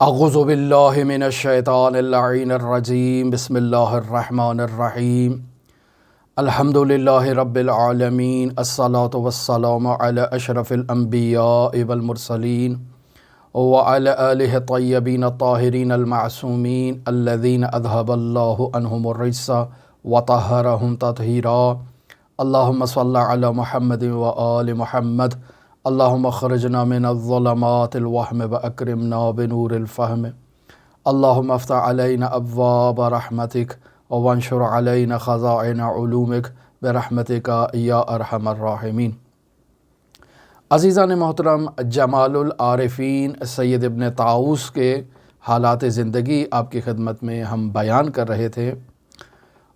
اعوذ باللہ من الشیطان اللعین الرجیم بسم اللہ الرحمن الرحیم الحمد للہ رب العالمین الصلاة والسلام علی اشرف الانبیاء والمرسلین وعلی آلہ الطیبین الطاہرین المعصومین الذین اذہب اللہ عنہم الرجس وطہرہم تطہیرا اللہم صلی علی محمد وآل محمد اللہم اخرجنا من الظلمات الوہم واکرمنا بنور الفہم اللہم افتح علینا ابواب رحمتک وانشر علینا خزائن علومک برحمتک یا ارحم الراحمین۔ عزیزان محترم، جمال العارفین سید ابن طاؤس کے حالات زندگی آپ کی خدمت میں ہم بیان کر رہے تھے،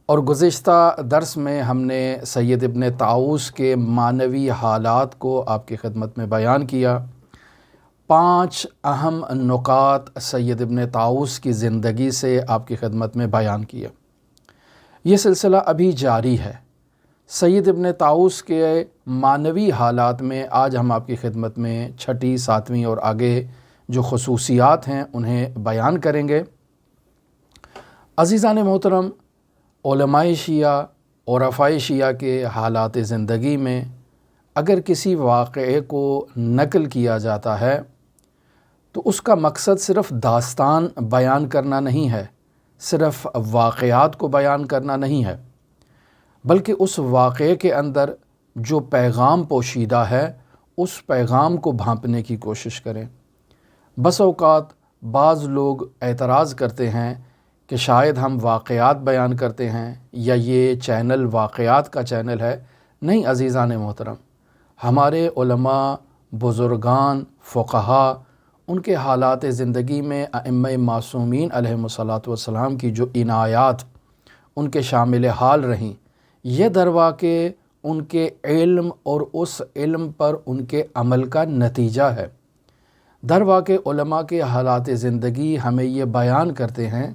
اور گزشتہ درس میں ہم نے سید ابن طاؤس کے معنوی حالات کو آپ کی خدمت میں بیان کیا۔ 5 اہم نکات سید ابن طاؤس کی زندگی سے آپ کی خدمت میں بیان کیا۔ یہ سلسلہ ابھی جاری ہے۔ سید ابن طاؤس کے معنوی حالات میں آج ہم آپ کی خدمت میں 6، 7 اور آگے جو خصوصیات ہیں انہیں بیان کریں گے۔ عزیزان محترم، علماء شیعہ، عرفاء شیعہ کے حالات زندگی میں اگر کسی واقعے کو نقل کیا جاتا ہے تو اس کا مقصد صرف داستان بیان کرنا نہیں ہے، صرف واقعات کو بیان کرنا نہیں ہے، بلکہ اس واقعے کے اندر جو پیغام پوشیدہ ہے اس پیغام کو بھانپنے کی کوشش کریں۔ بس اوقات بعض لوگ اعتراض کرتے ہیں کہ شاید ہم واقعات بیان کرتے ہیں یا یہ چینل واقعات کا چینل ہے۔ نہیں عزیزان محترم، ہمارے علماء، بزرگان، فقہا، ان کے حالات زندگی میں ائمہ معصومین علیہم الصلاۃ والسلام کی جو عنایات ان کے شامل حال رہیں، یہ درواقع ان کے علم اور اس علم پر ان کے عمل کا نتیجہ ہے۔ درواقع علماء کے حالات زندگی ہمیں یہ بیان کرتے ہیں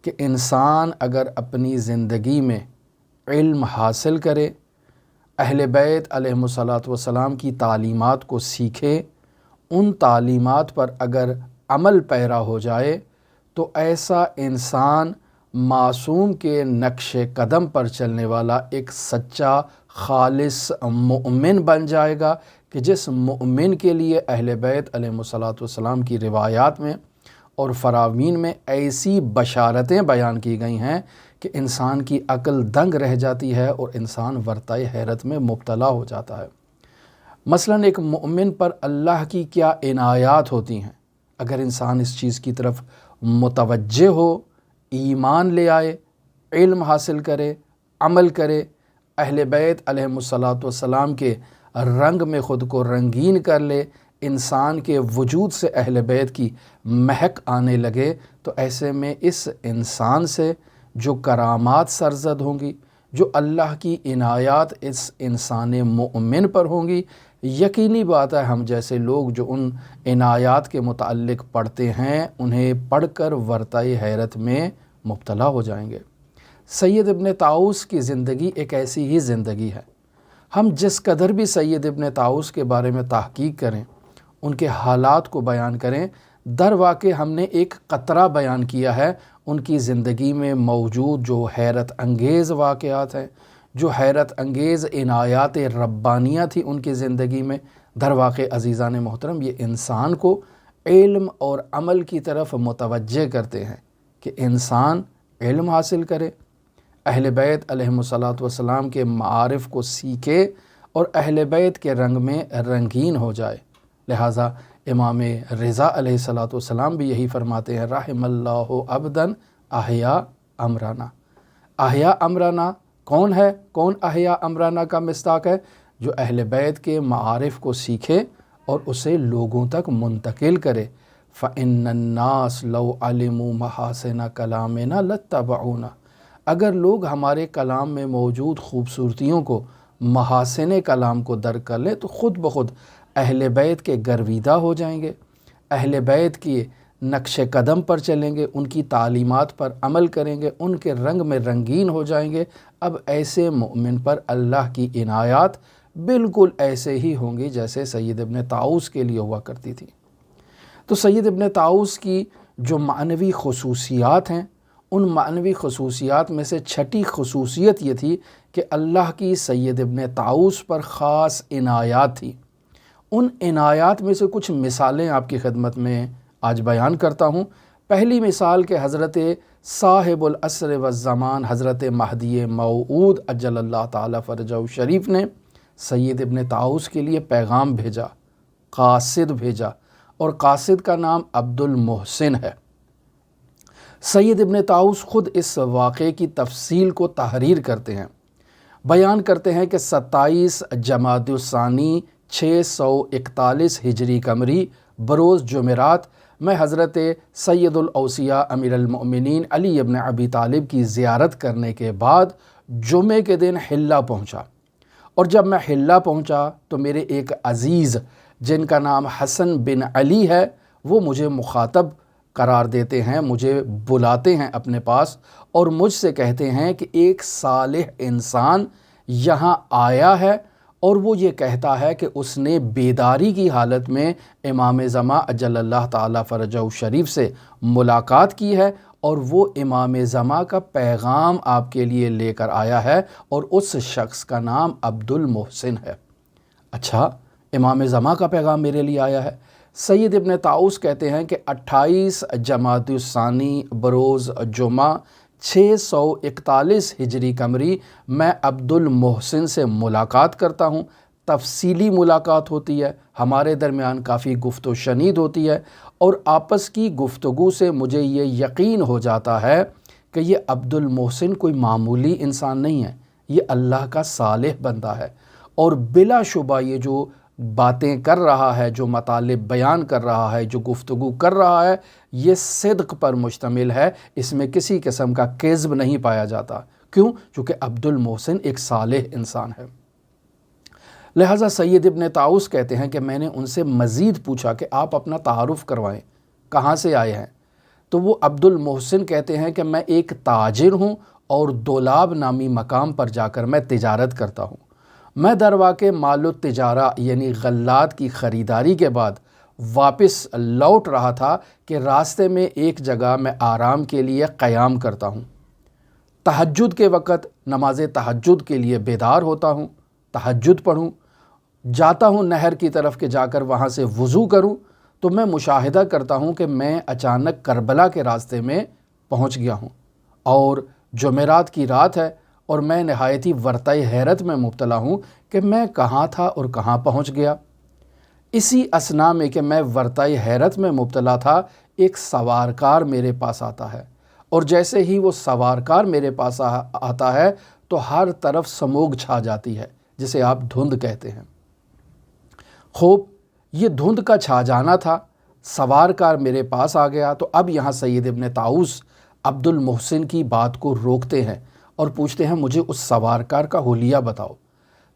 کہ انسان اگر اپنی زندگی میں علم حاصل کرے، اہل بیت علیہم الصلاۃ والسلام کی تعلیمات کو سیکھے، ان تعلیمات پر اگر عمل پیرا ہو جائے تو ایسا انسان معصوم کے نقش قدم پر چلنے والا ایک سچا خالص مؤمن بن جائے گا، کہ جس مؤمن کے لیے اہل بیت علیہم الصلاۃ والسلام کی روایات میں اور فراوین میں ایسی بشارتیں بیان کی گئی ہیں کہ انسان کی عقل دنگ رہ جاتی ہے اور انسان ورطۂ حیرت میں مبتلا ہو جاتا ہے۔ مثلاً ایک مومن پر اللہ کی کیا عنایات ہوتی ہیں، اگر انسان اس چیز کی طرف متوجہ ہو، ایمان لے آئے، علم حاصل کرے، عمل کرے، اہل بیت علیہم الصلاۃ والسلام کے رنگ میں خود کو رنگین کر لے، انسان کے وجود سے اہل بیت کی مہک آنے لگے، تو ایسے میں اس انسان سے جو کرامات سرزد ہوں گی، جو اللہ کی عنایات اس انسان مومن پر ہوں گی، یقینی بات ہے ہم جیسے لوگ جو ان عنایات کے متعلق پڑھتے ہیں انہیں پڑھ کر ورطۂ حیرت میں مبتلا ہو جائیں گے۔ سید ابن طاؤس کی زندگی ایک ایسی ہی زندگی ہے۔ ہم جس قدر بھی سید ابن طاؤس کے بارے میں تحقیق کریں، ان کے حالات کو بیان کریں، در واقع ہم نے ایک قطرہ بیان کیا ہے ان کی زندگی میں موجود جو حیرت انگیز واقعات ہیں، جو حیرت انگیز عنایات ربانیہ تھی ان کی زندگی میں۔ در واقع عزیزان محترم، یہ انسان کو علم اور عمل کی طرف متوجہ کرتے ہیں کہ انسان علم حاصل کرے، اہل بیت علیہم الصلاۃ والسلام کے معارف کو سیکھے اور اہل بیت کے رنگ میں رنگین ہو جائے۔ لہٰذا امام رضا علیہ الصلاۃ والسلام بھی یہی فرماتے ہیں، رحم اللہ عبداً احیا امرنا۔ احیا امرنا کون ہے؟ کون احیا امرنا کا مصداق ہے؟ جو اہل بیت کے معارف کو سیکھے اور اسے لوگوں تک منتقل کرے۔ فَإِنَّ النَّاسَ لَوْ عَلِمُوا مَحَاسِنَ كَلَامِنَا لَاتَّبَعُونَا۔ اگر لوگ ہمارے کلام میں موجود خوبصورتیوں کو، محاسن کلام کو درک کر لیں تو خود بخود اہل بیت کے گرویدہ ہو جائیں گے، اہل بیت کی نقش قدم پر چلیں گے، ان کی تعلیمات پر عمل کریں گے، ان کے رنگ میں رنگین ہو جائیں گے۔ اب ایسے مومن پر اللہ کی عنایات بالکل ایسے ہی ہوں گی جیسے سید ابن طاؤس کے لیے ہوا کرتی تھی۔ تو سید ابن طاؤس کی جو معنوی خصوصیات ہیں، ان معنوی خصوصیات میں سے چھٹی خصوصیت یہ تھی کہ اللہ کی سید ابن طاؤس پر خاص عنایات تھی۔ ان عنایات میں سے کچھ مثالیں آپ کی خدمت میں آج بیان کرتا ہوں۔ پہلی مثال کہ حضرت صاحب العصر والزمان حضرت مہدی موعود عجل اللہ تعالی فرجہ شریف نے سید ابن طاؤس کے لیے پیغام بھیجا، قاصد بھیجا، اور قاصد کا نام عبد المحسن ہے۔ سید ابن طاؤس خود اس واقعے کی تفصیل کو تحریر کرتے ہیں، بیان کرتے ہیں کہ 27 جمادی الثانی 641 ہجری قمری بروز جمعرات میں حضرت سید الاوصیاء امیر المؤمنین علی ابن ابی طالب کی زیارت کرنے کے بعد جمعے کے دن حلہ پہنچا، اور جب میں حلہ پہنچا تو میرے ایک عزیز جن کا نام حسن بن علی ہے وہ مجھے مخاطب قرار دیتے ہیں، مجھے بلاتے ہیں اپنے پاس اور مجھ سے کہتے ہیں کہ ایک صالح انسان یہاں آیا ہے اور وہ یہ کہتا ہے کہ اس نے بیداری کی حالت میں امام زمان اجل اللہ تعالی فرجہ شریف سے ملاقات کی ہے، اور وہ امام زمان کا پیغام آپ کے لیے لے کر آیا ہے، اور اس شخص کا نام عبد المحسن ہے۔ اچھا، امام زمان کا پیغام میرے لیے آیا ہے۔ سید ابن طاؤس کہتے ہیں کہ 28 جمادی الثانی بروز جمعہ 641 ہجری قمری میں عبد المحسن سے ملاقات کرتا ہوں۔ تفصیلی ملاقات ہوتی ہے، ہمارے درمیان کافی گفت و شنید ہوتی ہے، اور آپس کی گفتگو سے مجھے یہ یقین ہو جاتا ہے کہ یہ عبد المحسن کوئی معمولی انسان نہیں ہے، یہ اللہ کا صالح بندہ ہے، اور بلا شبہ یہ جو باتیں کر رہا ہے، جو مطالب بیان کر رہا ہے، جو گفتگو کر رہا ہے، یہ صدق پر مشتمل ہے، اس میں کسی قسم کا کذب نہیں پایا جاتا۔ کیوں؟ چونکہ عبد المحسن ایک صالح انسان ہے۔ لہٰذا سید ابن طاؤس کہتے ہیں کہ میں نے ان سے مزید پوچھا کہ آپ اپنا تعارف کروائیں، کہاں سے آئے ہیں؟ تو وہ عبد المحسن کہتے ہیں کہ میں ایک تاجر ہوں اور دولاب نامی مقام پر جا کر میں تجارت کرتا ہوں۔ میں در واقع مال التجارہ یعنی غلات کی خریداری کے بعد واپس لوٹ رہا تھا کہ راستے میں ایک جگہ میں آرام کے لیے قیام کرتا ہوں۔ تہجد کے وقت نماز تہجد کے لیے بیدار ہوتا ہوں، تہجد پڑھوں، جاتا ہوں نہر کی طرف کہ جا کر وہاں سے وضو کروں، تو میں مشاہدہ کرتا ہوں کہ میں اچانک کربلا کے راستے میں پہنچ گیا ہوں، اور جمعرات کی رات ہے، اور میں نہایتی ورطہ حیرت میں مبتلا ہوں کہ میں کہاں تھا اور کہاں پہنچ گیا۔ اسی اثناء میں کہ میں ورطہ حیرت میں مبتلا تھا، ایک سوارکار میرے پاس آتا ہے، اور جیسے ہی وہ سوارکار میرے پاس آتا ہے تو ہر طرف سموگ چھا جاتی ہے، جسے آپ دھند کہتے ہیں۔ خوب، یہ دھند کا چھا جانا تھا، سوارکار میرے پاس آ گیا، تو اب یہاں سید ابن طاؤس عبد المحسن کی بات کو روکتے ہیں اور پوچھتے ہیں مجھے اس سوارکار کا حلیہ بتاؤ۔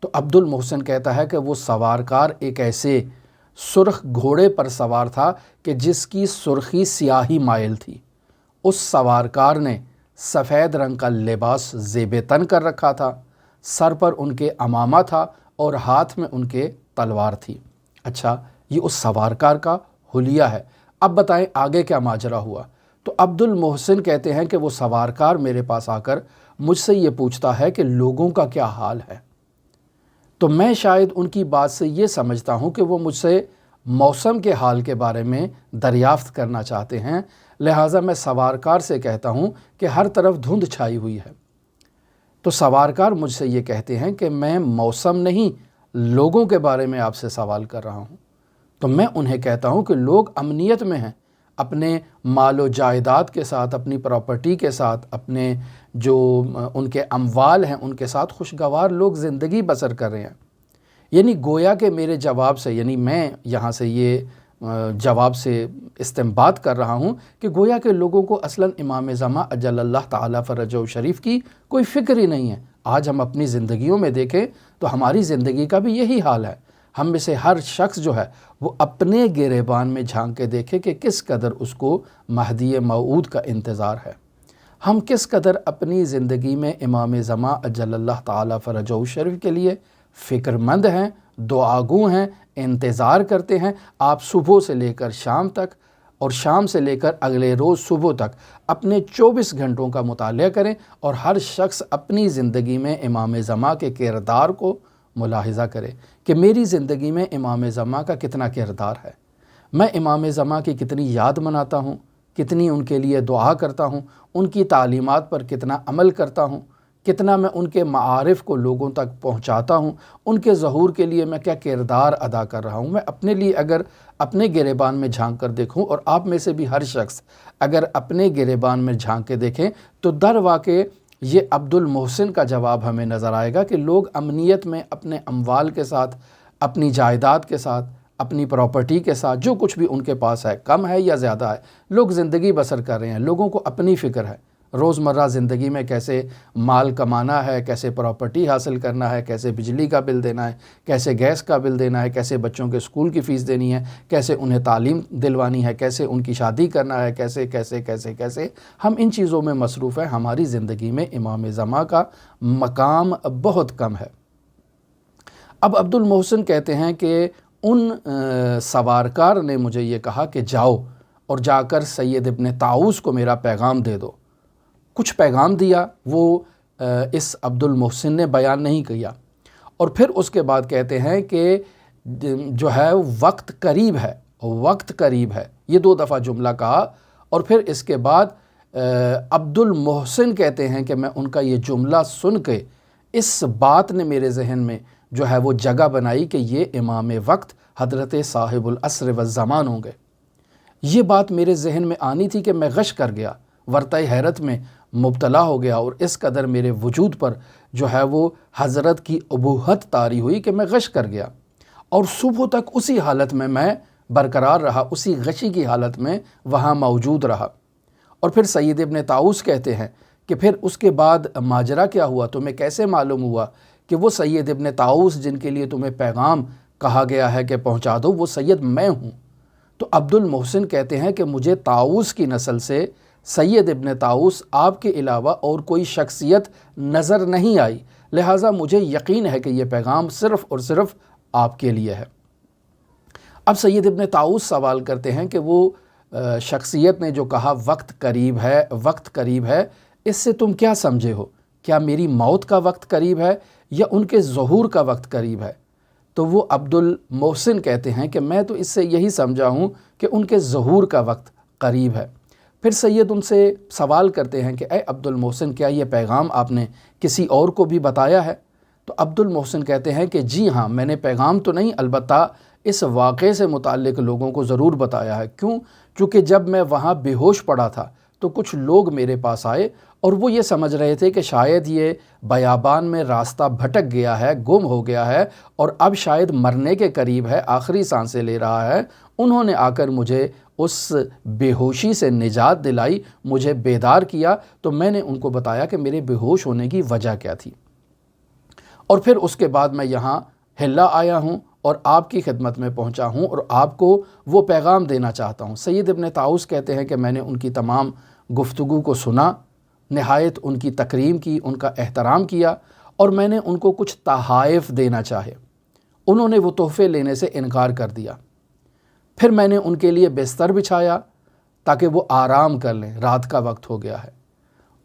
تو عبد المحسن کہتا ہے کہ وہ سوارکار ایک ایسے سرخ گھوڑے پر سوار تھا کہ جس کی سرخی سیاہی مائل تھی۔ اس سوارکار نے سفید رنگ کا لباس زیب تن کر رکھا تھا، سر پر ان کے عمامہ تھا اور ہاتھ میں ان کے تلوار تھی۔ اچھا، یہ اس سوارکار کا حلیہ ہے۔ اب بتائیں آگے کیا ماجرا ہوا؟ تو عبد المحسن کہتے ہیں کہ وہ سوارکار میرے پاس آ کر مجھ سے یہ پوچھتا ہے کہ لوگوں کا کیا حال ہے۔ تو میں شاید ان کی بات سے یہ سمجھتا ہوں کہ وہ مجھ سے موسم کے حال کے بارے میں دریافت کرنا چاہتے ہیں، لہٰذا میں سوارکار سے کہتا ہوں کہ ہر طرف دھند چھائی ہوئی ہے۔ تو سوارکار مجھ سے یہ کہتے ہیں کہ میں موسم نہیں، لوگوں کے بارے میں آپ سے سوال کر رہا ہوں۔ تو میں انہیں کہتا ہوں کہ لوگ امنیت میں ہیں، اپنے مال و جائیداد کے ساتھ، اپنی پراپرٹی کے ساتھ، اپنے جو ان کے اموال ہیں ان کے ساتھ خوشگوار لوگ زندگی بسر کر رہے ہیں۔ یعنی گویا کہ میرے جواب سے، یعنی میں یہاں سے یہ جواب سے استنباط کر رہا ہوں کہ گویا کہ لوگوں کو اصلاً امام زمان اجل اللہ تعالی فرجہ شریف کی کوئی فکر ہی نہیں ہے۔ آج ہم اپنی زندگیوں میں دیکھیں تو ہماری زندگی کا بھی یہی حال ہے۔ ہم میں سے ہر شخص جو ہے وہ اپنے گریبان میں جھانک کے دیکھے کہ کس قدر اس کو مہدی موعود کا انتظار ہے، ہم کس قدر اپنی زندگی میں امام زمان اجل اللہ تعالی فرجہ شریف کے لیے فکر مند ہیں، دعاگو ہیں، انتظار کرتے ہیں۔ آپ صبح سے لے کر شام تک اور شام سے لے کر اگلے روز صبح تک اپنے 24 گھنٹوں کا مطالعہ کریں اور ہر شخص اپنی زندگی میں امام زماں کے کردار کو ملاحظہ کرے کہ میری زندگی میں امام زماں کا کتنا کردار ہے، میں امام زماں کی کتنی یاد مناتا ہوں، کتنی ان کے لیے دعا کرتا ہوں، ان کی تعلیمات پر کتنا عمل کرتا ہوں، کتنا میں ان کے معارف کو لوگوں تک پہنچاتا ہوں، ان کے ظہور کے لیے میں کیا کردار ادا کر رہا ہوں۔ میں اپنے لیے اگر اپنے گریبان میں جھانک کر دیکھوں، اور آپ میں سے بھی ہر شخص اگر اپنے گریبان میں جھانک کے دیکھیں، تو در واقع یہ عبد المحسن کا جواب ہمیں نظر آئے گا کہ لوگ امنیت میں اپنے اموال کے ساتھ، اپنی جائیداد کے ساتھ، اپنی پراپرٹی کے ساتھ، جو کچھ بھی ان کے پاس ہے، کم ہے یا زیادہ ہے، لوگ زندگی بسر کر رہے ہیں، لوگوں کو اپنی فکر ہے، روزمرہ زندگی میں کیسے مال کمانا ہے، کیسے پراپرٹی حاصل کرنا ہے، کیسے بجلی کا بل دینا ہے، کیسے گیس کا بل دینا ہے، کیسے بچوں کے اسکول کی فیس دینی ہے، کیسے انہیں تعلیم دلوانی ہے، کیسے ان کی شادی کرنا ہے، کیسے ہم ان چیزوں میں مصروف ہیں۔ ہماری زندگی میں امام زماں کا مقام بہت کم ہے۔ اب عبد المحسن کہتے ہیں کہ ان سوارکار نے مجھے یہ کہا کہ جاؤ اور جا کر سید ابن طاؤس کو میرا پیغام دے دو۔ کچھ پیغام دیا، وہ اس عبد المحسن نے بیان نہیں کیا، اور پھر اس کے بعد کہتے ہیں کہ جو ہے وقت قریب ہے، وقت قریب ہے، یہ 2 دفعہ جملہ کہا، اور پھر اس کے بعد عبد المحسن کہتے ہیں کہ میں ان کا یہ جملہ سن کے اس بات نے میرے ذہن میں جو ہے وہ جگہ بنائی کہ یہ امام وقت حضرت صاحب العصر والزمان ہوں گے۔ یہ بات میرے ذہن میں آنی تھی کہ میں غش کر گیا، ورطہ حیرت میں مبتلا ہو گیا، اور اس قدر میرے وجود پر جو ہے وہ حضرت کی ابوہت طاری ہوئی کہ میں غش کر گیا، اور صبح تک اسی حالت میں برقرار رہا، اسی غشی کی حالت میں وہاں موجود رہا۔ اور پھر سید ابن طاؤس کہتے ہیں کہ پھر اس کے بعد ماجرا کیا ہوا، تمہیں کیسے معلوم ہوا کہ وہ سید ابن طاؤس جن کے لیے تمہیں پیغام کہا گیا ہے کہ پہنچا دو، وہ سید میں ہوں؟ تو عبد المحسن کہتے ہیں کہ مجھے طاؤس کی نسل سے سید ابن طاؤس آپ کے علاوہ اور کوئی شخصیت نظر نہیں آئی، لہٰذا مجھے یقین ہے کہ یہ پیغام صرف اور صرف آپ کے لیے ہے۔ اب سید ابن طاؤس سوال کرتے ہیں کہ وہ شخصیت نے جو کہا وقت قریب ہے، وقت قریب ہے، اس سے تم کیا سمجھے ہو؟ کیا میری موت کا وقت قریب ہے یا ان کے ظہور کا وقت قریب ہے؟ تو وہ عبد المحسن کہتے ہیں کہ میں تو اس سے یہی سمجھا ہوں کہ ان کے ظہور کا وقت قریب ہے۔ پھر سید ان سے سوال کرتے ہیں کہ اے عبد المحسن، کیا یہ پیغام آپ نے کسی اور کو بھی بتایا ہے؟ تو عبد المحسن کہتے ہیں کہ جی ہاں، میں نے پیغام تو نہیں، البتہ اس واقعے سے متعلق لوگوں کو ضرور بتایا ہے۔ کیوں؟ چونکہ جب میں وہاں بے ہوش پڑا تھا تو کچھ لوگ میرے پاس آئے اور وہ یہ سمجھ رہے تھے کہ شاید یہ بیابان میں راستہ بھٹک گیا ہے، گم ہو گیا ہے، اور اب شاید مرنے کے قریب ہے، آخری سانسیں لے رہا ہے۔ انہوں نے آ کر مجھے اس بے ہوشی سے نجات دلائی، مجھے بیدار کیا، تو میں نے ان کو بتایا کہ میرے بے ہوش ہونے کی وجہ کیا تھی، اور پھر اس کے بعد میں یہاں ہلا آیا ہوں اور آپ کی خدمت میں پہنچا ہوں اور آپ کو وہ پیغام دینا چاہتا ہوں۔ سید ابن طاؤس کہتے ہیں کہ میں نے ان کی تمام گفتگو کو سنا، نہایت ان کی تکریم کی، ان کا احترام کیا، اور میں نے ان کو کچھ تحائف دینا چاہے، انہوں نے وہ تحفے لینے سے انکار کر دیا۔ پھر میں نے ان کے لیے بستر بچھایا تاکہ وہ آرام کر لیں، رات کا وقت ہو گیا ہے۔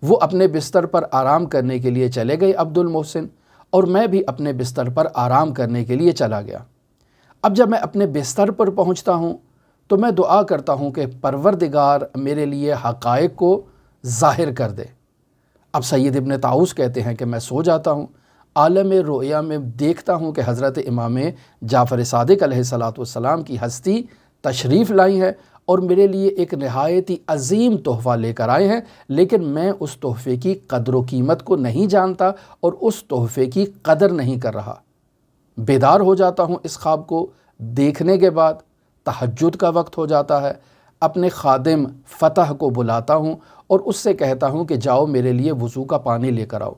وہ اپنے بستر پر آرام کرنے کے لیے چلے گئے عبد المحسن، اور میں بھی اپنے بستر پر آرام کرنے کے لیے چلا گیا۔ اب جب میں اپنے بستر پر پہنچتا ہوں تو میں دعا کرتا ہوں کہ پروردگار میرے لیے حقائق کو ظاہر کر دے۔ اب سید ابن طاؤس کہتے ہیں کہ میں سو جاتا ہوں، عالم رؤیا میں دیکھتا ہوں کہ حضرت امام جعفر صادق علیہ الصلاۃ والسلام کی ہستی تشریف لائی ہے اور میرے لیے ایک نہایت ہی عظیم تحفہ لے کر آئے ہیں، لیکن میں اس تحفے کی قدر و قیمت کو نہیں جانتا اور اس تحفے کی قدر نہیں کر رہا۔ بیدار ہو جاتا ہوں اس خواب کو دیکھنے کے بعد، تہجد کا وقت ہو جاتا ہے، اپنے خادم فتح کو بلاتا ہوں اور اس سے کہتا ہوں کہ جاؤ میرے لیے وضو کا پانی لے کر آؤ۔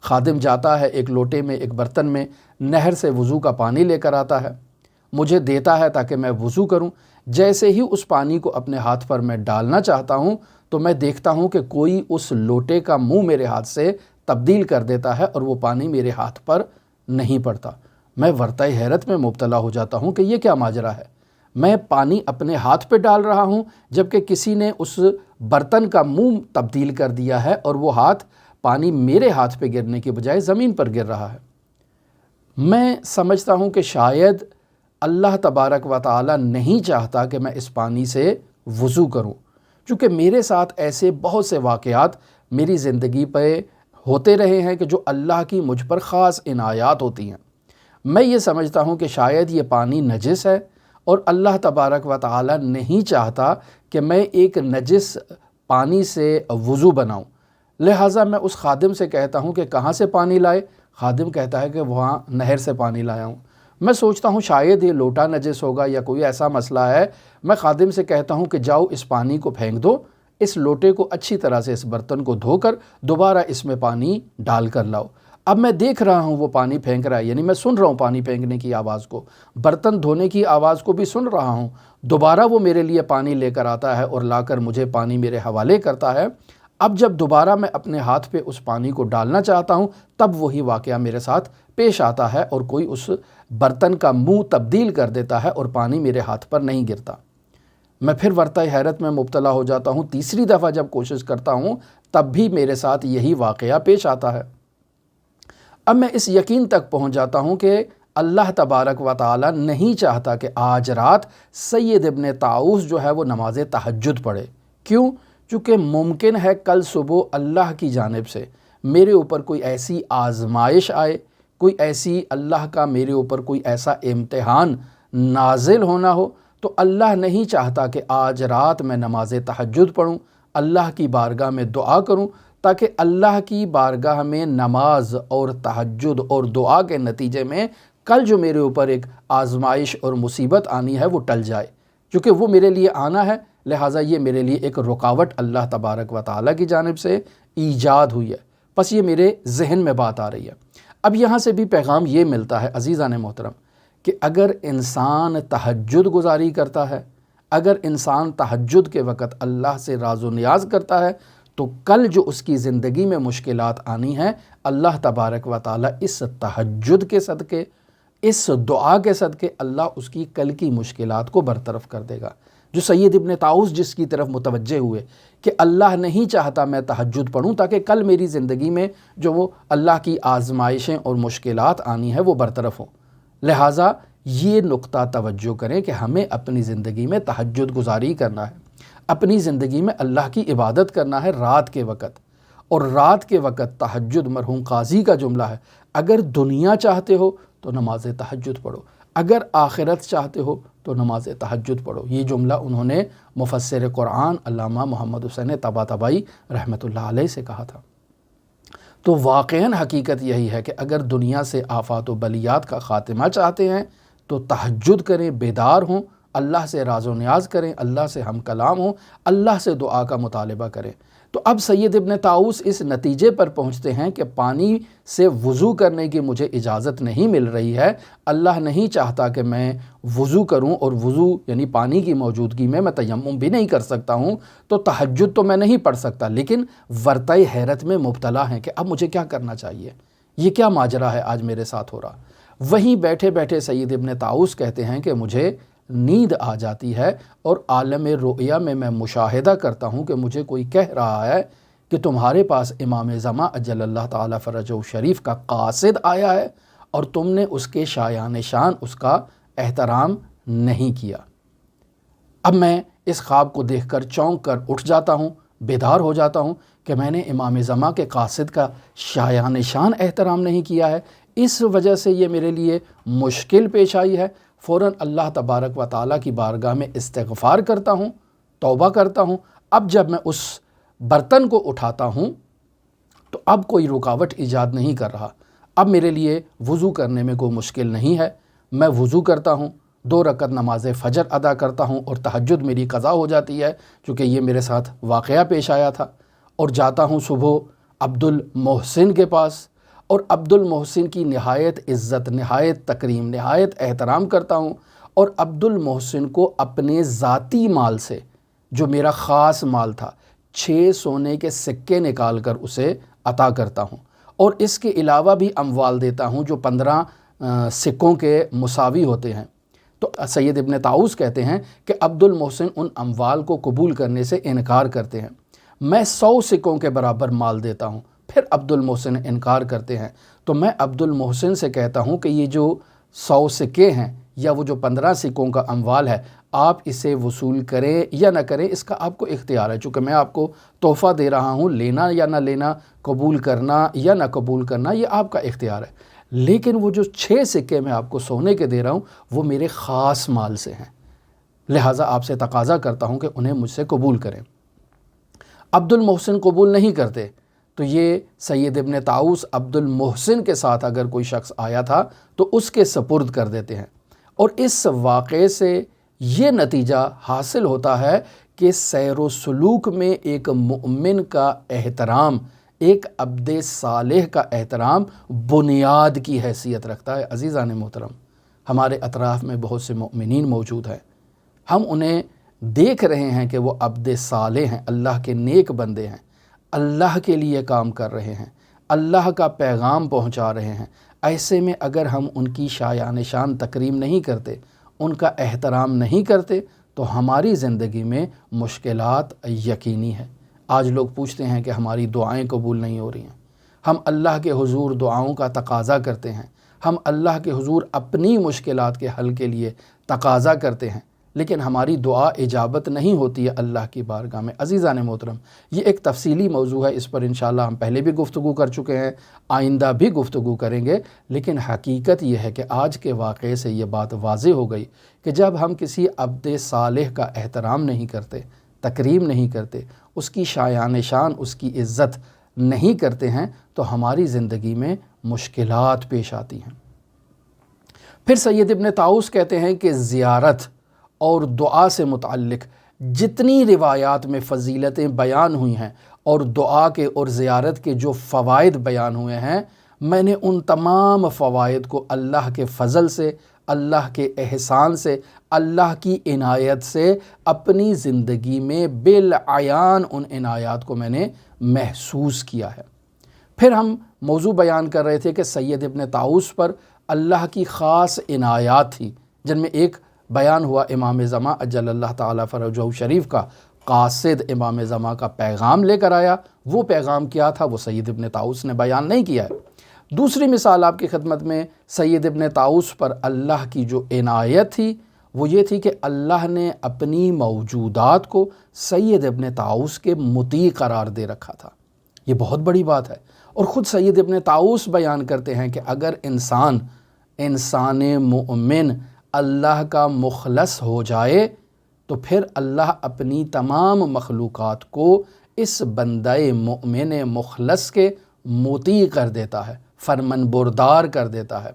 خادم جاتا ہے، ایک لوٹے میں، ایک برتن میں نہر سے وضو کا پانی لے کر آتا ہے، مجھے دیتا ہے تاکہ میں وضو کروں۔ جیسے ہی اس پانی کو اپنے ہاتھ پر میں ڈالنا چاہتا ہوں تو میں دیکھتا ہوں کہ کوئی اس لوٹے کا منہ میرے ہاتھ سے تبدیل کر دیتا ہے اور وہ پانی میرے ہاتھ پر نہیں پڑتا۔ میں ورطہ حیرت میں مبتلا ہو جاتا ہوں کہ یہ کیا ماجرا ہے۔ میں پانی اپنے ہاتھ پہ ڈال رہا ہوں جبکہ کسی نے اس برتن کا منہ تبدیل کر دیا ہے اور وہ ہاتھ پانی میرے ہاتھ پہ گرنے کے بجائے زمین پر گر رہا ہے۔ میں سمجھتا ہوں کہ شاید اللہ تبارک و تعالی نہیں چاہتا کہ میں اس پانی سے وضو کروں، چونکہ میرے ساتھ ایسے بہت سے واقعات میری زندگی پہ ہوتے رہے ہیں کہ جو اللہ کی مجھ پر خاص عنایات ہوتی ہیں۔ میں یہ سمجھتا ہوں کہ شاید یہ پانی نجس ہے اور اللہ تبارک و تعالی نہیں چاہتا کہ میں ایک نجس پانی سے وضو بناؤں، لہٰذا میں اس خادم سے کہتا ہوں کہ کہاں سے پانی لائے؟ خادم کہتا ہے کہ وہاں نہر سے پانی لایا ہوں۔ میں سوچتا ہوں شاید یہ لوٹا نجس ہوگا یا کوئی ایسا مسئلہ ہے۔ میں خادم سے کہتا ہوں کہ جاؤ اس پانی کو پھینک دو، اس لوٹے کو اچھی طرح سے اس برتن کو دھو کر دوبارہ اس میں پانی ڈال کر لاؤ۔ اب میں دیکھ رہا ہوں وہ پانی پھینک رہا ہے، یعنی میں سن رہا ہوں پانی پھینکنے کی آواز کو، برتن دھونے کی آواز کو بھی سن رہا ہوں۔ دوبارہ وہ میرے لیے پانی لے کر آتا ہے اور لا کر مجھے پانی میرے حوالے کرتا ہے۔ اب جب دوبارہ میں اپنے ہاتھ پہ اس پانی کو ڈالنا چاہتا ہوں تب وہی واقعہ میرے ساتھ پیش آتا ہے اور کوئی اس برتن کا منہ تبدیل کر دیتا ہے اور پانی میرے ہاتھ پر نہیں گرتا۔ میں پھر ورطہ حیرت میں مبتلا ہو جاتا ہوں۔ تیسری دفعہ جب کوشش کرتا ہوں تب بھی میرے ساتھ یہی واقعہ پیش آتا ہے۔ اب میں اس یقین تک پہنچ جاتا ہوں کہ اللہ تبارک و تعالی نہیں چاہتا کہ آج رات سید ابن طاؤس جو ہے وہ نماز تہجد پڑھے۔ کیوں؟ چونکہ ممکن ہے کل صبح اللہ کی جانب سے میرے اوپر کوئی ایسی آزمائش آئے، کوئی ایسی اللہ کا میرے اوپر کوئی ایسا امتحان نازل ہونا ہو، تو اللہ نہیں چاہتا کہ آج رات میں نماز تہجد پڑھوں، اللہ کی بارگاہ میں دعا کروں، تاکہ اللہ کی بارگاہ میں نماز اور تہجد اور دعا کے نتیجے میں کل جو میرے اوپر ایک آزمائش اور مصیبت آنی ہے وہ ٹل جائے، کیونکہ وہ میرے لیے آنا ہے، لہٰذا یہ میرے لیے ایک رکاوٹ اللہ تبارک و تعالیٰ کی جانب سے ایجاد ہوئی ہے۔ بس یہ میرے ذہن میں بات آ رہی ہے۔ اب یہاں سے بھی پیغام یہ ملتا ہے عزیزان محترم کہ اگر انسان تہجد گزاری کرتا ہے، اگر انسان تہجد کے وقت اللہ سے راز و نیاز کرتا ہے، تو کل جو اس کی زندگی میں مشکلات آنی ہیں اللہ تبارک و تعالیٰ اس تہجد کے صدقے، اس دعا کے صدقے اللہ اس کی کل کی مشکلات کو برطرف کر دے گا۔ جو سید ابن طاؤس جس کی طرف متوجہ ہوئے کہ اللہ نہیں چاہتا میں تہجد پڑھوں تاکہ کل میری زندگی میں جو وہ اللہ کی آزمائشیں اور مشکلات آنی ہیں وہ برطرف ہوں، لہٰذا یہ نقطہ توجہ کریں کہ ہمیں اپنی زندگی میں تہجد گزاری کرنا ہے، اپنی زندگی میں اللہ کی عبادت کرنا ہے رات کے وقت، اور رات کے وقت تہجد مرحوم قاضی کا جملہ ہے، اگر دنیا چاہتے ہو تو نماز تہجد پڑھو، اگر آخرت چاہتے ہو تو نماز تہجد پڑھو۔ یہ جملہ انہوں نے مفسر قرآن علامہ محمد حسین طباطبائی رحمۃ اللہ علیہ سے کہا تھا۔ تو واقعاً حقیقت یہی ہے کہ اگر دنیا سے آفات و بلیات کا خاتمہ چاہتے ہیں تو تہجد کریں، بیدار ہوں، اللہ سے راز و نیاز کریں، اللہ سے ہم کلام ہوں، اللہ سے دعا کا مطالبہ کریں۔ تو اب سید ابن طاؤس اس نتیجے پر پہنچتے ہیں کہ پانی سے وضو کرنے کی مجھے اجازت نہیں مل رہی ہے، اللہ نہیں چاہتا کہ میں وضو کروں، اور وضو یعنی پانی کی موجودگی میں تیمم بھی نہیں کر سکتا ہوں، تو تہجد تو میں نہیں پڑھ سکتا، لیکن ورطہ حیرت میں مبتلا ہیں کہ اب مجھے کیا کرنا چاہیے، یہ کیا ماجرا ہے آج میرے ساتھ ہو رہا۔ وہیں بیٹھے بیٹھے سید ابن طاؤس کہتے ہیں کہ مجھے نیند آ جاتی ہے اور عالم رؤیا میں مشاہدہ کرتا ہوں کہ مجھے کوئی کہہ رہا ہے کہ تمہارے پاس امام زمان اجل اللہ تعالیٰ فرجہ شریف کا قاصد آیا ہے اور تم نے اس کے شایان شان اس کا احترام نہیں کیا۔ اب میں اس خواب کو دیکھ کر چونک کر اٹھ جاتا ہوں، بیدار ہو جاتا ہوں کہ میں نے امام زمان کے قاصد کا شایان شان احترام نہیں کیا ہے، اس وجہ سے یہ میرے لیے مشکل پیش آئی ہے۔ فوراً اللہ تبارک و تعالیٰ کی بارگاہ میں استغفار کرتا ہوں، توبہ کرتا ہوں۔ اب جب میں اس برتن کو اٹھاتا ہوں تو اب کوئی رکاوٹ ایجاد نہیں کر رہا، اب میرے لیے وضو کرنے میں کوئی مشکل نہیں ہے۔ میں وضو کرتا ہوں، 2 رکعت نماز فجر ادا کرتا ہوں اور تہجد میری قضا ہو جاتی ہے، چونکہ یہ میرے ساتھ واقعہ پیش آیا تھا، اور جاتا ہوں صبح عبد المحسن کے پاس، اور عبد المحسن کی نہایت عزت، نہایت تکریم، نہایت احترام کرتا ہوں، اور عبد المحسن کو اپنے ذاتی مال سے، جو میرا خاص مال تھا، 6 سونے کے سکے نکال کر اسے عطا کرتا ہوں، اور اس کے علاوہ بھی اموال دیتا ہوں جو 15 سکوں کے مساوی ہوتے ہیں۔ تو تو سید ابن طاؤس کہتے ہیں کہ عبد المحسن ان اموال کو قبول کرنے سے انکار کرتے ہیں۔ میں 100 سکوں کے برابر مال دیتا ہوں، پھر عبد المحسن انکار کرتے ہیں، تو میں عبد المحسن سے کہتا ہوں کہ یہ جو 100 سکے ہیں یا وہ جو 15 سکوں کا اموال ہے، آپ اسے وصول کریں یا نہ کریں، اس کا آپ کو اختیار ہے، چونکہ میں آپ کو تحفہ دے رہا ہوں، لینا یا نہ لینا، قبول کرنا یا نہ قبول کرنا، یہ آپ کا اختیار ہے۔ لیکن وہ جو 6 سکے میں آپ کو سونے کے دے رہا ہوں وہ میرے خاص مال سے ہیں، لہٰذا آپ سے تقاضا کرتا ہوں کہ انہیں مجھ سے قبول کریں۔ عبد المحسن قبول نہیں کرتے، تو یہ سید ابن طاؤس عبد المحسن کے ساتھ اگر کوئی شخص آیا تھا تو اس کے سپرد کر دیتے ہیں، اور اس واقعے سے یہ نتیجہ حاصل ہوتا ہے کہ سیر و سلوک میں ایک مومن کا احترام، ایک عبد صالح کا احترام بنیاد کی حیثیت رکھتا ہے۔ عزیزان محترم، ہمارے اطراف میں بہت سے مومنین موجود ہیں، ہم انہیں دیکھ رہے ہیں کہ وہ عبد صالح ہیں، اللہ کے نیک بندے ہیں، اللہ کے لیے کام کر رہے ہیں، اللہ کا پیغام پہنچا رہے ہیں۔ ایسے میں اگر ہم ان کی شایان شان تکریم نہیں کرتے، ان کا احترام نہیں کرتے، تو ہماری زندگی میں مشکلات یقینی ہے۔ آج لوگ پوچھتے ہیں کہ ہماری دعائیں قبول نہیں ہو رہی ہیں، ہم اللہ کے حضور دعاؤں کا تقاضا کرتے ہیں، ہم اللہ کے حضور اپنی مشکلات کے حل کے لیے تقاضا کرتے ہیں، لیکن ہماری دعا اجابت نہیں ہوتی ہے اللہ کی بارگاہ میں۔ عزیزان محترم، یہ ایک تفصیلی موضوع ہے، اس پر انشاءاللہ ہم پہلے بھی گفتگو کر چکے ہیں، آئندہ بھی گفتگو کریں گے، لیکن حقیقت یہ ہے کہ آج کے واقعے سے یہ بات واضح ہو گئی کہ جب ہم کسی عبد صالح کا احترام نہیں کرتے، تکریم نہیں کرتے، اس کی شایان شان، اس کی عزت نہیں کرتے ہیں، تو ہماری زندگی میں مشکلات پیش آتی ہیں۔ پھر سید ابن طاؤس کہتے ہیں کہ زیارت اور دعا سے متعلق جتنی روایات میں فضیلتیں بیان ہوئی ہیں اور دعا کے اور زیارت کے جو فوائد بیان ہوئے ہیں، میں نے ان تمام فوائد کو اللہ کے فضل سے، اللہ کے احسان سے، اللہ کی عنایت سے اپنی زندگی میں بالعیان ان عنایات کو میں نے محسوس کیا ہے۔ پھر ہم موضوع بیان کر رہے تھے کہ سید ابن طاؤس پر اللہ کی خاص عنایات تھی، جن میں ایک بیان ہوا امام زمان اجل اللہ تعالیٰ فرجہ شریف کا قاصد امام زمان کا پیغام لے کر آیا۔ وہ پیغام کیا تھا وہ سید ابن طاؤس نے بیان نہیں کیا ہے۔ دوسری مثال آپ کی خدمت میں سید ابن طاؤس پر اللہ کی جو عنایت تھی وہ یہ تھی کہ اللہ نے اپنی موجودات کو سید ابن طاؤس کے مطیع قرار دے رکھا تھا۔ یہ بہت بڑی بات ہے، اور خود سید ابن طاؤس بیان کرتے ہیں کہ اگر انسان مومن اللہ کا مخلص ہو جائے تو پھر اللہ اپنی تمام مخلوقات کو اس بندہ مومن مخلص کے مطیع کر دیتا ہے، فرمان بردار کر دیتا ہے۔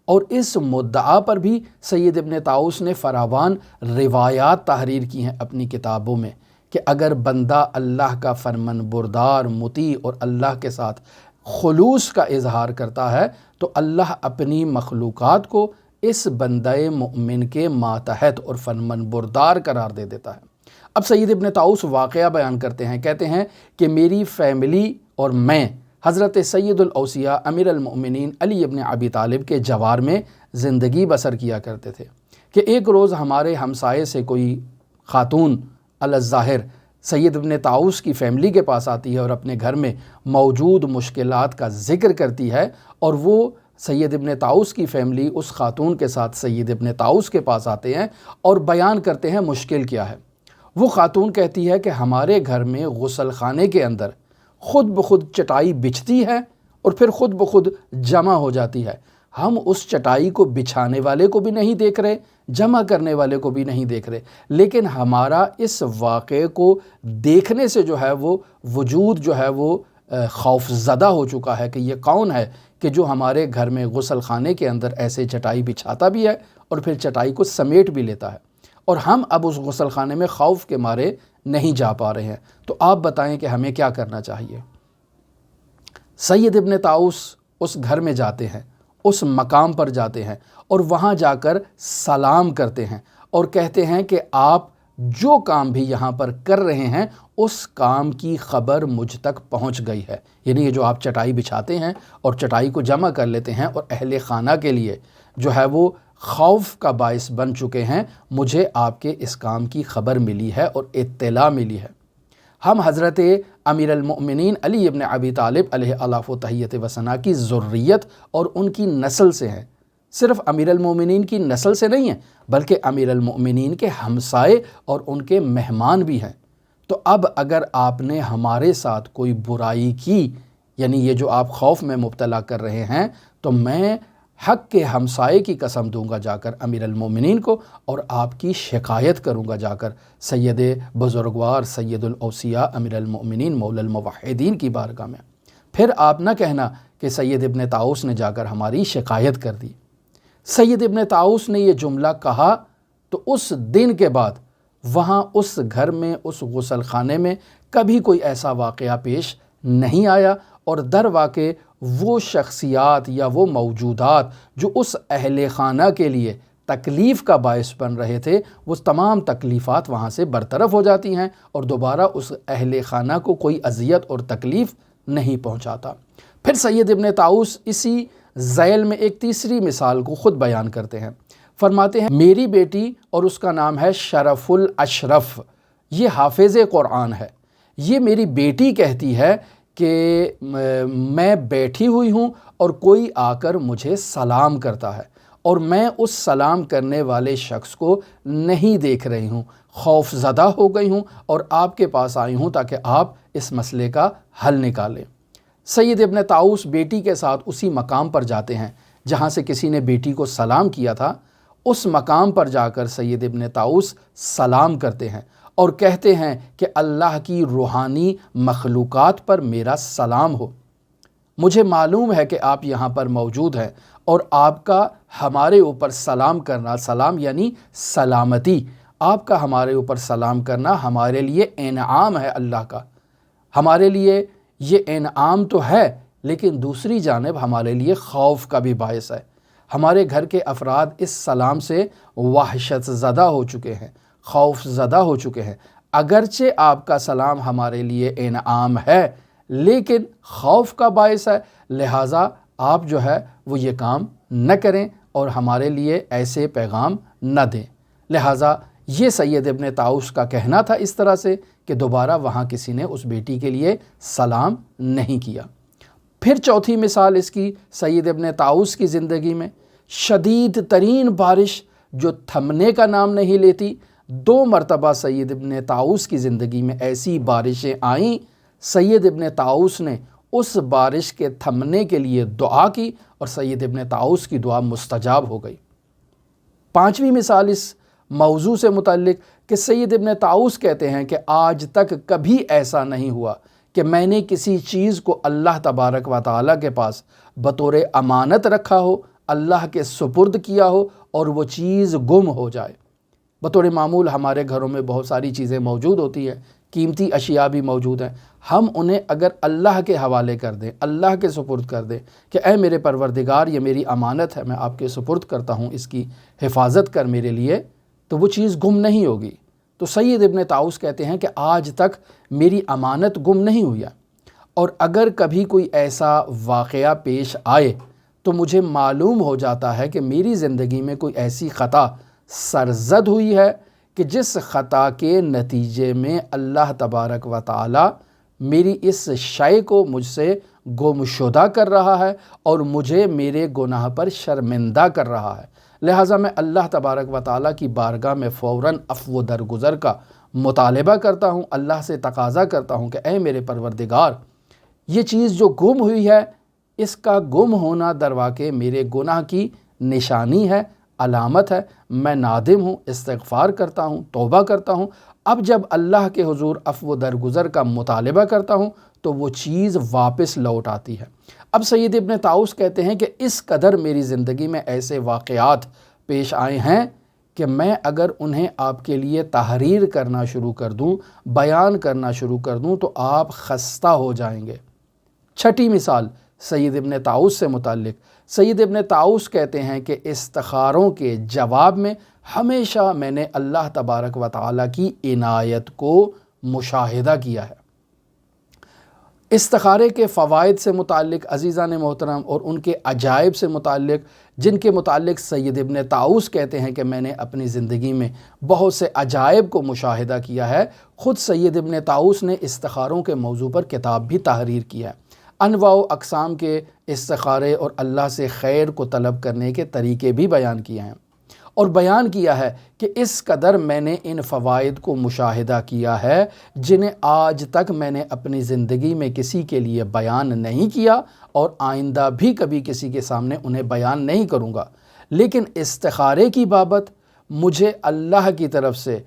اور اس مدعا پر بھی سید ابن طاؤس نے فراوان روایات تحریر کی ہیں اپنی کتابوں میں کہ اگر بندہ اللہ کا فرمان بردار، مطیع اور اللہ کے ساتھ خلوص کا اظہار کرتا ہے تو اللہ اپنی مخلوقات کو اس بندہ مومن کے ماتحت اور فرمان بردار قرار دے دیتا ہے۔ اب سید ابن طاؤس واقعہ بیان کرتے ہیں، کہتے ہیں کہ میری فیملی اور میں حضرت سید الاوصیاء امیر المؤمنین علی ابن ابی طالب کے جوار میں زندگی بسر کیا کرتے تھے کہ ایک روز ہمارے ہمسائے سے کوئی خاتون الظاہر سید ابن طاؤس کی فیملی کے پاس آتی ہے اور اپنے گھر میں موجود مشکلات کا ذکر کرتی ہے، اور وہ سید ابن طاؤس کی فیملی اس خاتون کے ساتھ سید ابن طاؤس کے پاس آتے ہیں اور بیان کرتے ہیں مشکل کیا ہے۔ وہ خاتون کہتی ہے کہ ہمارے گھر میں غسل خانے کے اندر خود بخود چٹائی بچھتی ہے اور پھر خود بخود جمع ہو جاتی ہے، ہم اس چٹائی کو بچھانے والے کو بھی نہیں دیکھ رہے، جمع کرنے والے کو بھی نہیں دیکھ رہے، لیکن ہمارا اس واقعے کو دیکھنے سے جو ہے وہ وجود جو ہے وہ خوف زدہ ہو چکا ہے کہ یہ کون ہے کہ جو ہمارے گھر میں غسل خانے کے اندر ایسے چٹائی بچھاتا بھی ہے اور پھر چٹائی کو سمیٹ بھی لیتا ہے، اور ہم اب اس غسل خانے میں خوف کے مارے نہیں جا پا رہے ہیں، تو آپ بتائیں کہ ہمیں کیا کرنا چاہیے۔ سید ابن طاؤس اس گھر میں جاتے ہیں، اس مقام پر جاتے ہیں اور وہاں جا کر سلام کرتے ہیں اور کہتے ہیں کہ آپ جو کام بھی یہاں پر کر رہے ہیں اس کام کی خبر مجھ تک پہنچ گئی ہے، یعنی یہ جو آپ چٹائی بچھاتے ہیں اور چٹائی کو جمع کر لیتے ہیں اور اہل خانہ کے لیے جو ہے وہ خوف کا باعث بن چکے ہیں، مجھے آپ کے اس کام کی خبر ملی ہے اور اطلاع ملی ہے۔ ہم حضرت امیر المؤمنین علی ابن ابی طالب علیہ الاف و تحیت و ثنا کی ذریت اور ان کی نسل سے ہیں۔ صرف امیر المؤمنین کی نسل سے نہیں ہیں، بلکہ امیر المؤمنین کے ہمسائے اور ان کے مہمان بھی ہیں۔ تو اب اگر آپ نے ہمارے ساتھ کوئی برائی کی، یعنی یہ جو آپ خوف میں مبتلا کر رہے ہیں، تو میں حق کے ہمسائے کی قسم دوں گا جا کر امیر المومنین کو، اور آپ کی شکایت کروں گا جا کر سید بزرگوار سید الاوصیاء امیر المؤمنین مولا الموحدین کی بارگاہ میں۔ پھر آپ نہ کہنا کہ سید ابن طاؤس نے جا کر ہماری شکایت کر دی۔ سید ابن طاؤس نے یہ جملہ کہا تو اس دن کے بعد وہاں اس گھر میں، اس غسل خانے میں کبھی کوئی ایسا واقعہ پیش نہیں آیا، اور در واقع وہ شخصیات یا وہ موجودات جو اس اہل خانہ کے لیے تکلیف کا باعث بن رہے تھے، وہ تمام تکلیفات وہاں سے برطرف ہو جاتی ہیں اور دوبارہ اس اہل خانہ کو کوئی اذیت اور تکلیف نہیں پہنچاتا۔ پھر سید ابن طاؤس اسی ذیل میں ایک تیسری مثال کو خود بیان کرتے ہیں، فرماتے ہیں میری بیٹی، اور اس کا نام ہے شرف الاشرف، یہ حافظ قرآن ہے، یہ میری بیٹی کہتی ہے کہ میں بیٹھی ہوئی ہوں اور کوئی آ کر مجھے سلام کرتا ہے، اور میں اس سلام کرنے والے شخص کو نہیں دیکھ رہی ہوں، خوف زدہ ہو گئی ہوں اور آپ کے پاس آئی ہوں تاکہ آپ اس مسئلے کا حل نکالیں۔ سید ابن طاؤس بیٹی کے ساتھ اسی مقام پر جاتے ہیں جہاں سے کسی نے بیٹی کو سلام کیا تھا۔ اس مقام پر جا کر سید ابن طاؤس سلام کرتے ہیں اور کہتے ہیں کہ اللہ کی روحانی مخلوقات پر میرا سلام ہو، مجھے معلوم ہے کہ آپ یہاں پر موجود ہیں، اور آپ کا ہمارے اوپر سلام کرنا، سلام یعنی سلامتی، آپ کا ہمارے اوپر سلام کرنا ہمارے لیے انعام ہے اللہ کا۔ ہمارے لیے یہ انعام تو ہے، لیکن دوسری جانب ہمارے لیے خوف کا بھی باعث ہے۔ ہمارے گھر کے افراد اس سلام سے وحشت زدہ ہو چکے ہیں، خوف زدہ ہو چکے ہیں۔ اگرچہ آپ کا سلام ہمارے لیے انعام ہے، لیکن خوف کا باعث ہے، لہٰذا آپ جو ہے وہ یہ کام نہ کریں اور ہمارے لیے ایسے پیغام نہ دیں۔ لہٰذا یہ سید ابن طاؤس کا کہنا تھا اس طرح سے کہ دوبارہ وہاں کسی نے اس بیٹی کے لیے سلام نہیں کیا۔ پھر چوتھی مثال اس کی سید ابن طاؤس کی زندگی میں، شدید ترین بارش جو تھمنے کا نام نہیں لیتی، 2 مرتبہ سید ابن طاؤس کی زندگی میں ایسی بارشیں آئیں، سید ابن طاؤس نے اس بارش کے تھمنے کے لیے دعا کی اور سید ابن طاؤس کی دعا مستجاب ہو گئی۔ 5ویں مثال اس موضوع سے متعلق کہ سید ابن طاؤس کہتے ہیں کہ آج تک کبھی ایسا نہیں ہوا کہ میں نے کسی چیز کو اللہ تبارک و تعالیٰ کے پاس بطور امانت رکھا ہو، اللہ کے سپرد کیا ہو اور وہ چیز گم ہو جائے۔ بطور معمول ہمارے گھروں میں بہت ساری چیزیں موجود ہوتی ہیں، قیمتی اشیاء بھی موجود ہیں، ہم انہیں اگر اللہ کے حوالے کر دیں، اللہ کے سپرد کر دیں کہ اے میرے پروردگار یہ میری امانت ہے، میں آپ کے سپرد کرتا ہوں، اس کی حفاظت کر میرے لیے، تو وہ چیز گم نہیں ہوگی۔ تو سید ابن طاؤس کہتے ہیں کہ آج تک میری امانت گم نہیں ہوئی ہے، اور اگر کبھی کوئی ایسا واقعہ پیش آئے تو مجھے معلوم ہو جاتا ہے کہ میری زندگی میں کوئی ایسی خطا سرزد ہوئی ہے کہ جس خطا کے نتیجے میں اللہ تبارک و تعالی میری اس شے کو مجھ سے گمشدہ کر رہا ہے اور مجھے میرے گناہ پر شرمندہ کر رہا ہے، لہٰذا میں اللہ تبارک و تعالیٰ کی بارگاہ میں فوراً عفو درگزر کا مطالبہ کرتا ہوں، اللہ سے تقاضا کرتا ہوں کہ اے میرے پروردگار یہ چیز جو گم ہوئی ہے، اس کا گم ہونا در واقع میرے گناہ کی نشانی ہے، علامت ہے، میں نادم ہوں، استغفار کرتا ہوں، توبہ کرتا ہوں۔ اب جب اللہ کے حضور عفو درگزر کا مطالبہ کرتا ہوں تو وہ چیز واپس لوٹ آتی ہے۔ اب سید ابن طاؤس کہتے ہیں کہ اس قدر میری زندگی میں ایسے واقعات پیش آئے ہیں کہ میں اگر انہیں آپ کے لیے تحریر کرنا شروع کر دوں، بیان کرنا شروع کر دوں تو آپ خستہ ہو جائیں گے۔ 6ٹھی مثال سید ابن طاؤس سے متعلق، سید ابن طاؤس کہتے ہیں کہ استخاروں کے جواب میں ہمیشہ میں نے اللہ تبارک و تعالیٰ کی عنایت کو مشاہدہ کیا ہے۔ استخارے کے فوائد سے متعلق عزیزان محترم اور ان کے عجائب سے متعلق، جن کے متعلق سید ابن طاؤس کہتے ہیں کہ میں نے اپنی زندگی میں بہت سے عجائب کو مشاہدہ کیا ہے، خود سید ابن طاؤس نے استخاروں کے موضوع پر کتاب بھی تحریر کیا ہے۔ انواع و اقسام کے استخارے اور اللہ سے خیر کو طلب کرنے کے طریقے بھی بیان کیے ہیں، اور بیان کیا ہے کہ اس قدر میں نے ان فوائد کو مشاہدہ کیا ہے جنہیں آج تک میں نے اپنی زندگی میں کسی کے لیے بیان نہیں کیا، اور آئندہ بھی کبھی کسی کے سامنے انہیں بیان نہیں کروں گا۔ لیکن استخارے کی بابت مجھے اللہ کی طرف سے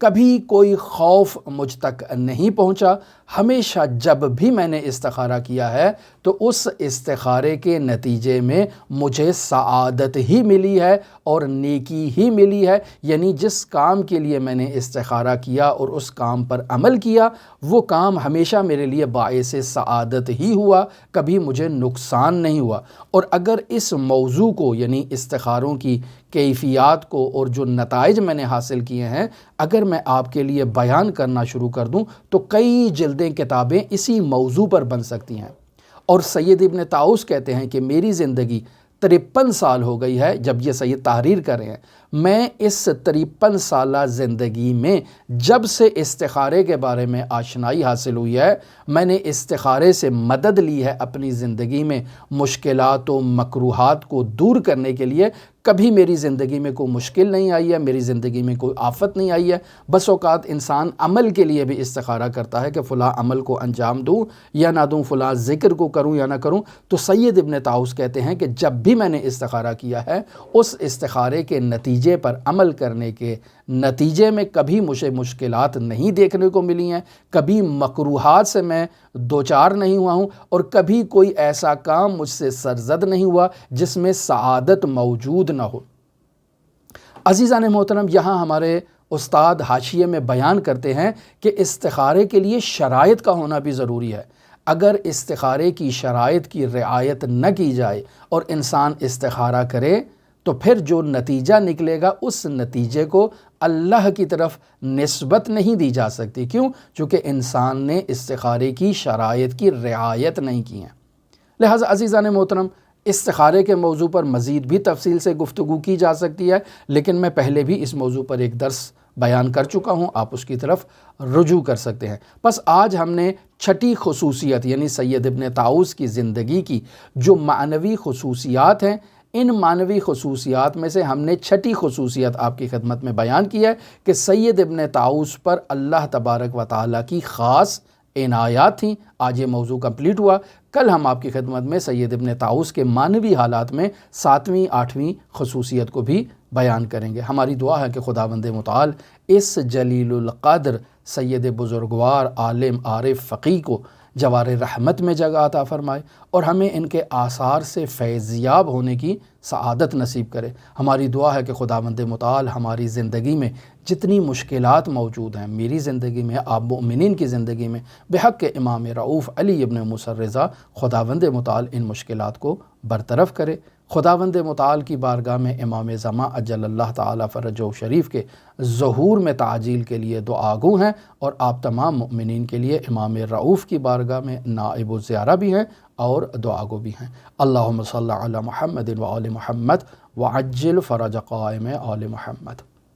کبھی کوئی خوف مجھ تک نہیں پہنچا۔ ہمیشہ جب بھی میں نے استخارہ کیا ہے تو اس استخارے کے نتیجے میں مجھے سعادت ہی ملی ہے اور نیکی ہی ملی ہے، یعنی جس کام کے لیے میں نے استخارہ کیا اور اس کام پر عمل کیا، وہ کام ہمیشہ میرے لیے باعث سعادت ہی ہوا، کبھی مجھے نقصان نہیں ہوا۔ اور اگر اس موضوع کو یعنی استخاروں کی کیفیات کو اور جو نتائج میں نے حاصل کیے ہیں اگر میں آپ کے لیے بیان کرنا شروع کر دوں تو کئی جلدیں کتابیں اسی موضوع پر بن سکتی ہیں۔ اور سید ابن طاؤس کہتے ہیں کہ میری زندگی 53 سال ہو گئی ہے، جب یہ سید تحریر کر رہے ہیں، میں اس 53 سالہ زندگی میں جب سے استخارے کے بارے میں آشنائی حاصل ہوئی ہے، میں نے استخارے سے مدد لی ہے اپنی زندگی میں مشکلات و مکروہات کو دور کرنے کے لیے۔ کبھی میری زندگی میں کوئی مشکل نہیں آئی ہے، میری زندگی میں کوئی آفت نہیں آئی ہے۔ بس اوقات انسان عمل کے لیے بھی استخارہ کرتا ہے کہ فلاں عمل کو انجام دوں یا نہ دوں، فلاں ذکر کو کروں یا نہ کروں۔ تو سید ابن طاؤس کہتے ہیں کہ جب بھی میں نے استخارہ کیا ہے، اس استخارے کے نتیجے پر عمل کرنے کے نتیجے میں کبھی مجھے مشکلات نہیں دیکھنے کو ملی ہیں، کبھی مکروہات سے میں دوچار نہیں ہوا ہوں، اور کبھی کوئی ایسا کام مجھ سے سرزد نہیں ہوا جس میں سعادت موجود نہ ہو۔ عزیزان محترم، یہاں ہمارے استاد حاشیے میں بیان کرتے ہیں کہ استخارے کے لیے شرائط کا ہونا بھی ضروری ہے۔ اگر استخارے کی شرائط کی رعایت نہ کی جائے اور انسان استخارہ کرے تو پھر جو نتیجہ نکلے گا اس نتیجے کو اللہ کی طرف نسبت نہیں دی جا سکتی۔ کیوں؟ چونکہ انسان نے استخارے کی شرائط کی رعایت نہیں کی ہے۔ لہٰذا عزیزان محترم، استخارے کے موضوع پر مزید بھی تفصیل سے گفتگو کی جا سکتی ہے، لیکن میں پہلے بھی اس موضوع پر ایک درس بیان کر چکا ہوں، آپ اس کی طرف رجوع کر سکتے ہیں۔ بس آج ہم نے چھٹی خصوصیت یعنی سید ابن طاؤس کی زندگی کی جو معنوی خصوصیات ہیں، ان معنوی خصوصیات میں سے ہم نے چھٹی خصوصیت آپ کی خدمت میں بیان کی ہے کہ سید ابن طاؤس پر اللہ تبارک و تعالیٰ کی خاص عنایات تھیں۔ آج یہ موضوع کمپلیٹ ہوا۔ کل ہم آپ کی خدمت میں سید ابن طاؤس کے معنوی حالات میں 7ویں 8ویں خصوصیت کو بھی بیان کریں گے۔ ہماری دعا ہے کہ خداوند متعال اس جلیل القدر سید بزرگوار عالم عارف فقیہ کو جوار رحمت میں جگہ عطا فرمائے اور ہمیں ان کے آثار سے فیضیاب ہونے کی سعادت نصیب کرے۔ ہماری دعا ہے کہ خداوند متعال ہماری زندگی میں جتنی مشکلات موجود ہیں، میری زندگی میں، آپ مؤمنین کی زندگی میں، بحق امام رؤوف علی ابن موسیٰ الرضا، خداوند متعال ان مشکلات کو برطرف کرے۔ خداوند متعال کی بارگاہ میں امام زمان اجل اللہ تعالیٰ فرجہ شریف کے ظہور میں تعجیل کے لیے دعا گو ہیں، اور آپ تمام مؤمنین کے لیے امام رؤوف کی بارگاہ میں نائب الزیارہ بھی ہیں اور دعا گو بھی ہیں۔ اللہم صلی علی محمد و آل محمد وعجل فرج قائم آل محمد۔